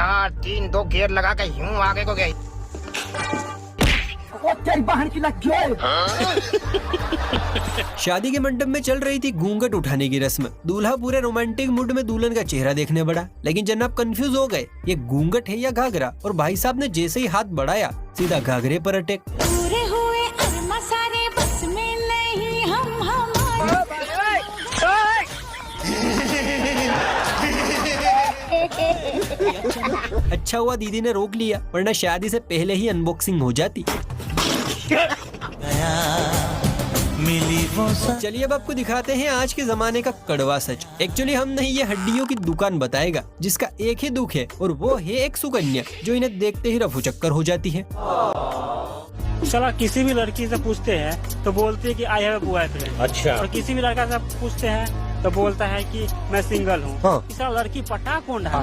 4 3 2 gear लगा के यूं आगे को गई। शादी के मंडप में चल रही थी घूंघट उठाने की रस्म। दूल्हा पूरे रोमांटिक मूड में दुल्हन का चेहरा देखने बढ़ा, लेकिन जनाब कंफ्यूज हो गए, ये घूंघट है या घाघरा। और भाई साहब ने जैसे ही हाथ बढ़ाया सीधा घाघरे पर अटैक। पूरे हुए अरमा सारे बस में नहीं हम अच्छा हुआ दीदी ने रोक लिया, वरना शादी से पहले ही अनबॉक्सिंग हो जाती। चलिए अब आपको दिखाते हैं आज के जमाने का कड़वा सच। एक्चुअली हम नहीं, ये हड्डियों की दुकान बताएगा जिसका एक ही दुख है और वो है एक सुकन्या जो इन्हें देखते ही रफू चक्कर हो जाती है। साला किसी भी लड़की से पूछते हैं तो बोलती है कि आई हैव अ बॉयफ्रेंड। अच्छा। और किसी भी लड़का से पूछते हैं तो बोलता है कि मैं सिंगल हूँ। हाँ। इस लड़की पटा कौन ढा?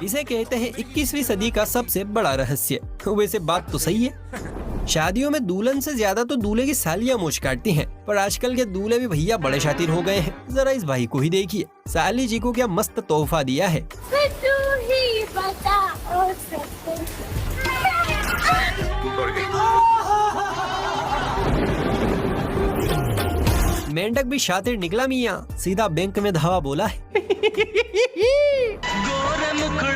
इसे कहते हैं 21वीं सदी का सबसे बड़ा रहस्य। वैसे बात तो सही है, शादियों में दुल्हन से ज्यादा तो दूल्हे की सालियां मोच काटती हैं, पर आजकल के दूल्हे भी भैया बड़े शातिर हो गए हैं। जरा इस भाई को ही देखिए, साली जी को क्या मस्त तोहफा दिया है। मेंढक भी शातिर निकला मियाँ, सीधा बैंक में धावा बोला है।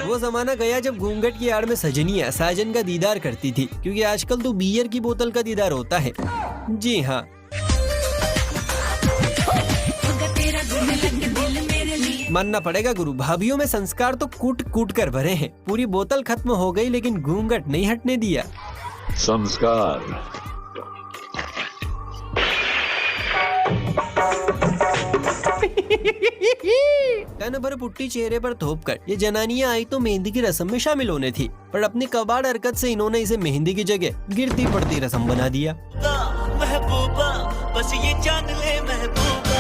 वो जमाना गया जब घूंघट की आड़ में सजनियाँ साजन का दीदार करती थी, क्योंकि आजकल तो बियर की बोतल का दीदार होता है। जी हाँ, मानना पड़ेगा गुरु, भाभीयों में संस्कार तो कूट कूट कर भरे हैं। पूरी बोतल खत्म हो गई लेकिन घूंघट नहीं हटने दिया। संस्कार तन भर पुट्टी चेहरे पर थोप कर ये जनानियां आई तो मेहंदी की रस्म में शामिल होने थी, पर अपनी कबाड़ हरकत से इन्होंने इसे मेहंदी की जगह गिरती पड़ती रस्म बना दिया। महबूबा बस ये जान ले महबूबा।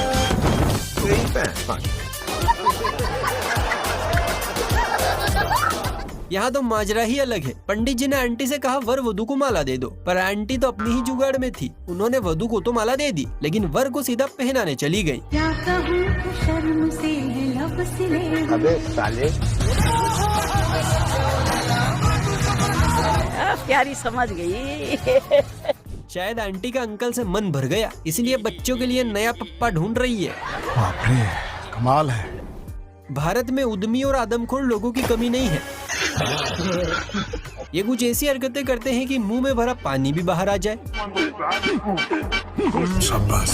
यहाँ तो माजरा ही अलग है। पंडित जी ने आंटी से कहा वर वधु को माला दे दो, पर आंटी तो अपनी ही जुगाड़ में थी। उन्होंने वधु को तो माला दे दी, लेकिन वर को सीधा पहनाने चली गई। अबे साले, प्यारी समझ गई। शायद आंटी का अंकल से मन भर गया, इसलिए बच्चों के लिए नया पप्पा ढूंढ रही है। बाप रे, कमाल है। भारत में उद्यमी और आदमखोर लोगों की कमी नहीं है। ये कुछ ऐसी हरकतें करते हैं कि मुंह में भरा पानी भी बाहर आ जाए। शाबाश।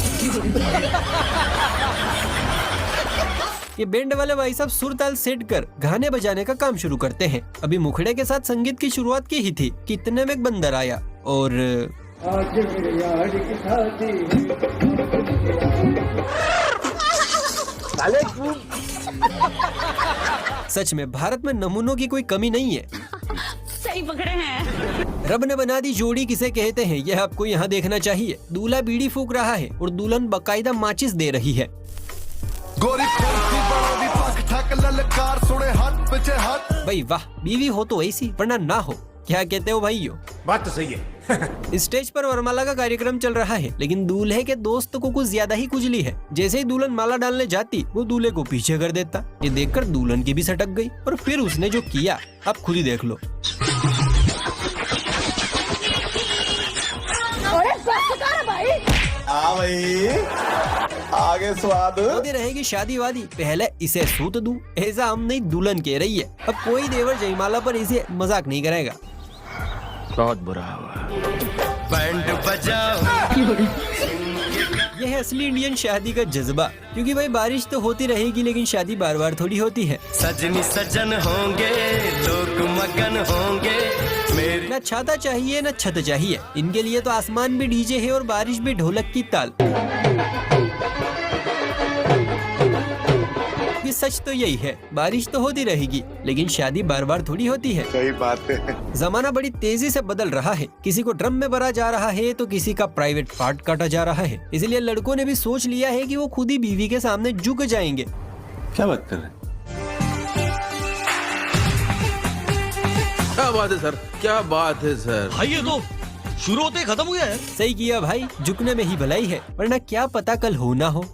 ये बैंड वाले भाई साहब सुर ताल सेट कर गाने बजाने का काम शुरू करते हैं। अभी मुखड़े के साथ संगीत की शुरुआत की ही थी कि इतने में एक बंदर आया और सच में भारत में नमूनों की कोई कमी नहीं है। सही पकड़े हैं। रब ने बना दी जोड़ी किसे कहते हैं, यह आपको यहाँ देखना चाहिए। दूल्हा बीड़ी फूक रहा है और दुल्हन बकायदा माचिस दे रही है। भाई वाह, बीवी हो तो ऐसी, वरना ना हो। क्या कहते हो भाइयों? बात तो सही है। स्टेज पर वरमाला का कार्यक्रम चल रहा है, लेकिन दूल्हे के दोस्त को कुछ ज्यादा ही खुजली है। जैसे ही दुल्हन माला डालने जाती, वो दूल्हे को पीछे कर देता। ये देखकर दुल्हन की भी सटक गई, और फिर उसने जो किया आप खुद ही देख लो। भाई आगे स्वाद होती रहेगी शादी वादी, पहले इसे सूत दूं, ऐसा हम नहीं दुल्हन कह रही है। अब कोई देवर जयमाला पर इसे मजाक नहीं करेगा। बहुत बुरा हुआ। बैंड बजाओ। यह है असली इंडियन शादी का जज्बा, क्योंकि भाई बारिश तो होती रहेगी लेकिन शादी बार बार थोड़ी होती है। सजनी सजन होंगे, लोग मगन होंगे। न छाता चाहिए न छत चाहिए, इनके लिए तो आसमान भी डीजे है और बारिश भी ढोलक की ताल। ये सच तो यही है, बारिश तो होती रहेगी लेकिन शादी बार बार थोड़ी होती है। सही बात है। जमाना बड़ी तेजी से बदल रहा है, किसी को ड्रम में भरा जा रहा है तो किसी का प्राइवेट पार्ट काटा जा रहा है। इसलिए लड़कों ने भी सोच लिया है कि वो खुद ही बीवी के सामने झुक जाएंगे। क्या बात कर रहे हैं? क्या बात है सर, क्या बात है सर। भाई ये तो शुरू होते ही खत्म हो गया है। सही किया भाई, झुकने में ही भलाई है, वरना क्या पता कल हो ना हो।